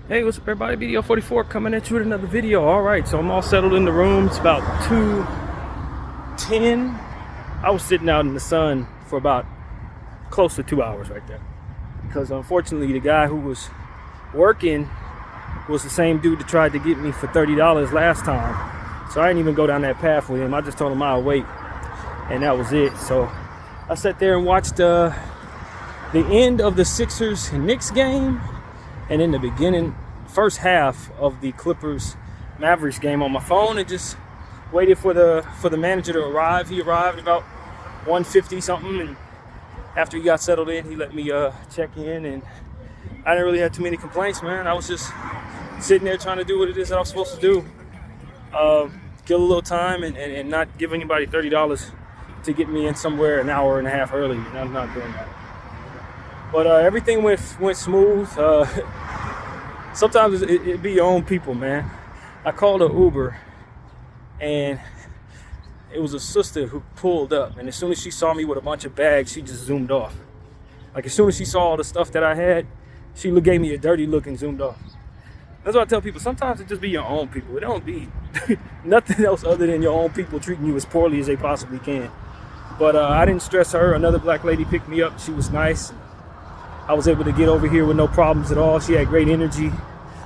Hey, what's up everybody? BDF 44 coming at you with another video. Alright, so I'm all settled in the room. It's about 2:10. I was sitting out in the sun for about close to 2 hours right there. Because unfortunately the guy who was working was the same dude that tried to get me for $30 last time. So I didn't even go down that path with him. I just told him I'll wait. And that was it. So I sat there and watched the end of the Sixers and Knicks game. And in the beginning, first half of the Clippers Mavericks game on my phone, and just waited for the manager to arrive. He arrived about 1:50 something, and after he got settled in, he let me check in, and I didn't really have too many complaints, man. I was just sitting there trying to do what it is that I'm supposed to do. Kill a little time and not give anybody $30 to get me in somewhere an hour and a half early. I'm not doing that. But everything went smooth. Sometimes it be your own people, man. I called an Uber, and it was a sister who pulled up. And as soon as she saw me with a bunch of bags, she just zoomed off. Like as soon as she saw all the stuff that I had, she gave me a dirty look and zoomed off. That's what I tell people. Sometimes it just be your own people. It don't be nothing else other than your own people treating you as poorly as they possibly can. But I didn't stress her. Another black lady picked me up. She was nice. I was able to get over here with no problems at all. She had great energy.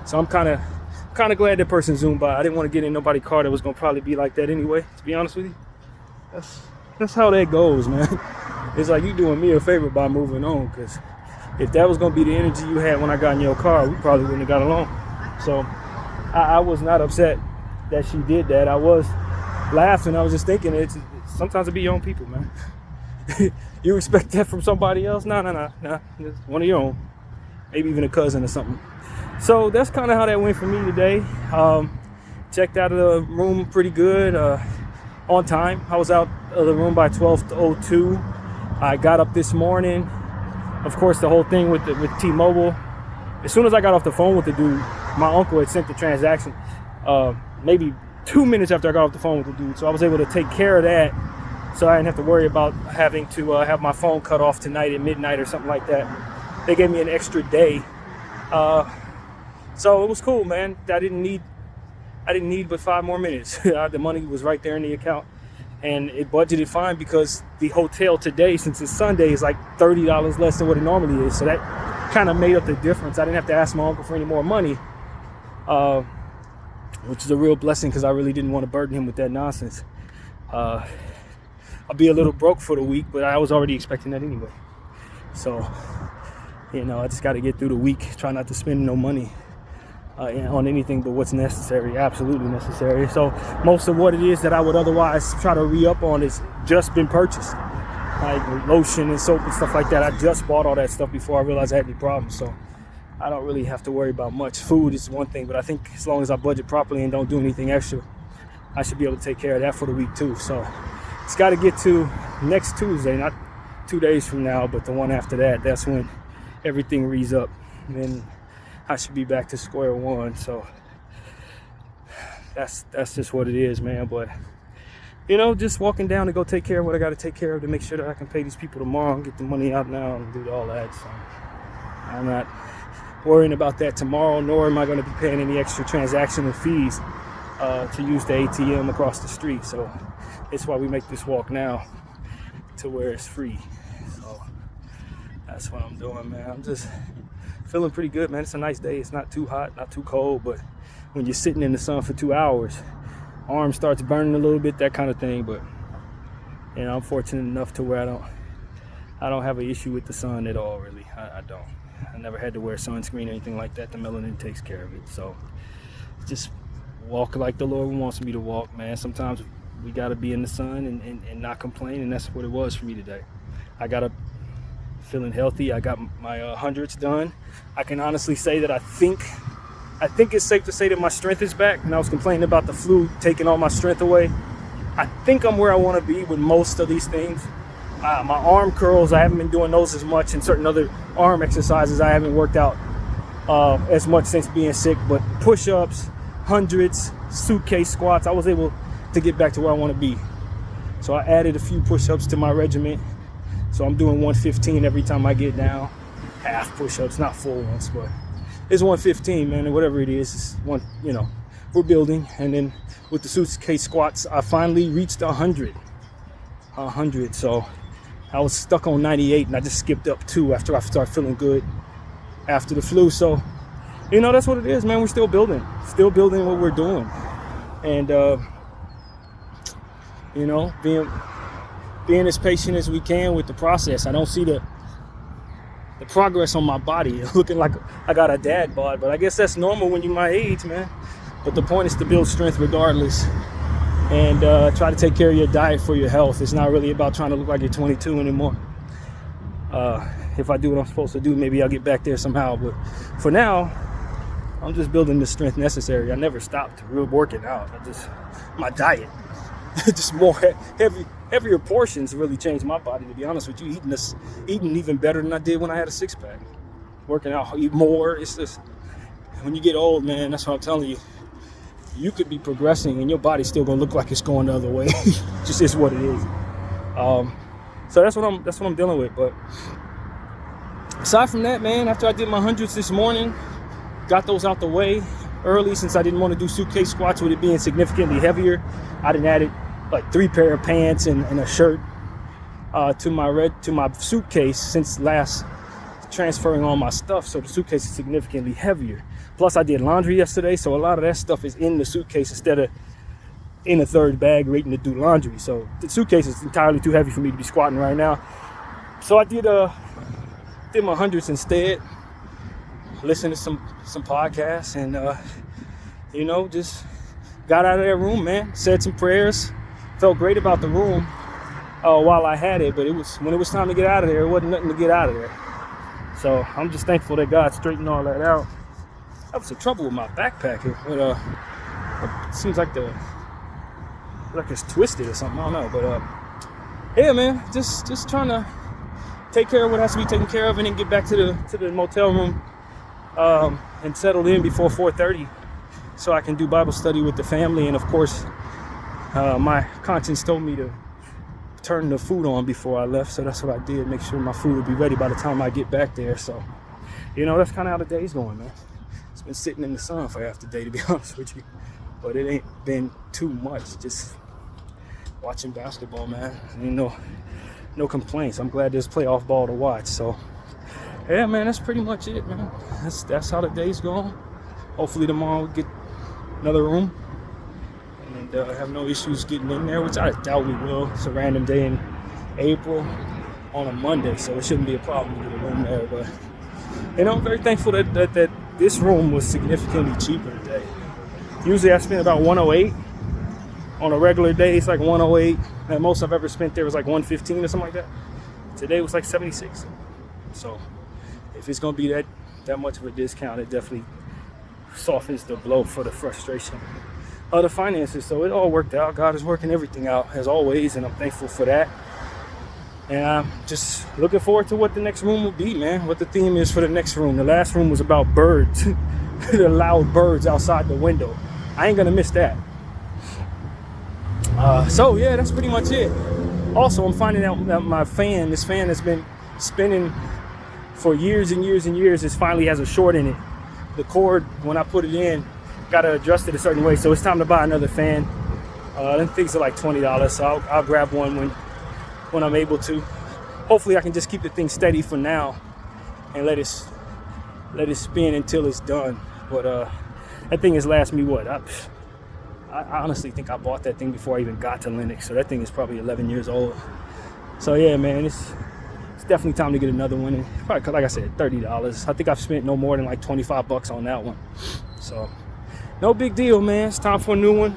So I'm kind of glad that person zoomed by. I didn't want to get in nobody's car that was going to probably be like that anyway, to be honest with you. That's how that goes, man. It's like you doing me a favor by moving on, because if that was going to be the energy you had when I got in your car, we probably wouldn't have got along. So I was not upset that she did that. I was laughing. I was just thinking, sometimes it be your own people, man. You expect that from somebody else? No. It's one of your own. Maybe even a cousin or something. So that's kind of how that went for me today. Checked out of the room pretty good, on time. I was out of the room by 12:02. I got up this morning. Of course, the whole thing with T-Mobile. As soon as I got off the phone with the dude, my uncle had sent the transaction maybe 2 minutes after I got off the phone with the dude. So I was able to take care of that. So I didn't have to worry about having to have my phone cut off tonight at midnight or something like that. They gave me an extra day. So it was cool, man. I didn't need but 5 more minutes. The money was right there in the account. And it budgeted fine because the hotel today, since it's Sunday, is like $30 less than what it normally is. So that kind of made up the difference. I didn't have to ask my uncle for any more money, which is a real blessing because I really didn't want to burden him with that nonsense. I'll be a little broke for the week, but I was already expecting that anyway. So, I just got to get through the week. Try not to spend no money on anything but what's necessary, absolutely necessary. So most of what it is that I would otherwise try to re-up on is just been purchased. Like lotion and soap and stuff like that. I just bought all that stuff before I realized I had any problems. So I don't really have to worry about much. Food is one thing, but I think as long as I budget properly and don't do anything extra, I should be able to take care of that for the week too. So it's got to get to next Tuesday, not 2 days from now, but the one after that. That's when everything rees up. And then I should be back to square one. So that's just what it is, man. But, just walking down to go take care of what I got to take care of to make sure that I can pay these people tomorrow and get the money out now and do all that. So I'm not worrying about that tomorrow, nor am I going to be paying any extra transactional fees to use the ATM across the street. So it's why we make this walk now to where it's free. So that's what I'm doing, man. I'm just feeling pretty good, man. It's a nice day. It's not too hot, not too cold, but when you're sitting in the sun for 2 hours, arm starts burning a little bit, that kind of thing. But I'm fortunate enough to where I don't have an issue with the sun at all, really. I don't. I never had to wear sunscreen or anything like that. The melanin takes care of it. So just walk like the Lord wants me to walk, man. Sometimes we got to be in the sun and not complain, and that's what it was for me today. I got up feeling healthy. I got my hundreds done. I can honestly say that I think it's safe to say that my strength is back. And I was complaining about the flu taking all my strength away. I think I'm where I want to be with most of these things. My arm curls, I haven't been doing those as much, and certain other arm exercises I haven't worked out as much since being sick. But push-ups, hundreds, suitcase squats, I was able to get back to where I want to be. So I added a few push-ups to my regimen. So I'm doing 115 every time I get down. Half push-ups, not full ones, but it's 115, man, or whatever it is. It's one, you know, we're building. And then with the suitcase squats, I finally reached 100. So I was stuck on 98, and I just skipped up 2 after I started feeling good after the flu. So, you know, that's what it is, man. We're still building what we're doing. And, you know, being as patient as we can with the process. I don't see the progress on my body looking like I got a dad bod, but I guess that's normal when you're my age, man. But the point is to build strength regardless, and try to take care of your diet for your health. It's not really about trying to look like you're 22 anymore. If I do what I'm supposed to do, maybe I'll get back there somehow, but for now, I'm just building the strength necessary. I never stopped real working out. My diet, just more heavier portions really changed my body, to be honest with you. Eating even better than I did when I had a 6-pack. Working out, eat more. It's just, when you get old, man, that's what I'm telling you. You could be progressing and your body's still gonna look like it's going the other way. Just is what it is. So that's what I'm dealing with. But aside from that, man, after I did my hundreds this morning, got those out the way early since I didn't want to do suitcase squats with it being significantly heavier. I done added like 3 pair of pants and a shirt to my suitcase since last transferring all my stuff. So the suitcase is significantly heavier. Plus I did laundry yesterday, so a lot of that stuff is in the suitcase instead of in a 3rd bag waiting to do laundry. So the suitcase is entirely too heavy for me to be squatting right now. So I did my hundreds instead. Listened to some podcasts, and you know, just got out of that room, man. Said some prayers. Felt great about the room while I had it, but when it was time to get out of there, it wasn't nothing to get out of there. So I'm just thankful that God straightened all that out. I was some trouble with my backpack here, but it seems like it's twisted or something. I don't know, but yeah, man, just trying to take care of what has to be taken care of, and then get back to the motel room and settle in before 4:30, so I can do Bible study with the family. And of course, my conscience told me to turn the food on before I left, so that's what I did. Make sure my food would be ready by the time I get back there. So, you know, that's kind of how the day's going, man. It's been sitting in the sun for half the day, to be honest with you, but it ain't been too much. Just watching basketball, man. No complaints. I'm glad there's playoff ball to watch. So, yeah, man, that's pretty much it, man. That's how the day's going. Hopefully tomorrow we'll get another room and have no issues getting in there, which I doubt we will. It's a random day in April on a Monday, so it shouldn't be a problem to get a room there. But, you know, I'm very thankful that this room was significantly cheaper today. Usually I spend about $108. On a regular day, it's like $108. And most I've ever spent there was like $115 or something like that. Today was like $76. So if it's gonna be that much of a discount, it definitely softens the blow for the frustration of the finances. So it all worked out. God is working everything out as always, and I'm thankful for that. And I'm just looking forward to what the next room will be, man. What the theme is for the next room. The last room was about birds, the loud birds outside the window. I ain't gonna miss that. So yeah, that's pretty much it. Also, I'm finding out that this fan that's been spinning for years and years and years, it finally has a short in it. The cord, when I put it in, gotta adjust it a certain way. So it's time to buy another fan. Them things are like $20, so I'll grab one when I'm able to. Hopefully I can just keep the thing steady for now and let it spin until it's done. But that thing has lasted me what? I honestly think I bought that thing before I even got to Linux, so that thing is probably 11 years old. So yeah, man, it's definitely time to get another one. And probably, like I said, $30. I think I've spent no more than like $25 on that one. So no big deal, man. It's time for a new one.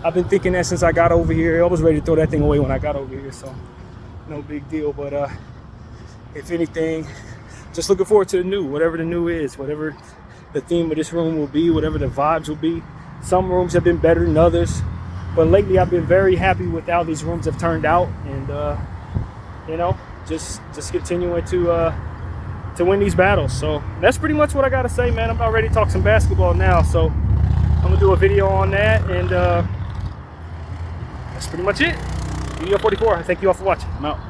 I've been thinking that since I got over here. I was ready to throw that thing away when I got over here, so no big deal. But if anything, just looking forward to the new, whatever the new is, whatever the theme of this room will be, whatever the vibes will be. Some rooms have been better than others, but lately I've been very happy with how these rooms have turned out, and you know, just continuing to win these battles. So that's pretty much what I gotta say, man. I'm about ready to talk some basketball now, so I'm gonna do a video on that, and that's pretty much it. BDF 44. Thank you all for watching. I'm out.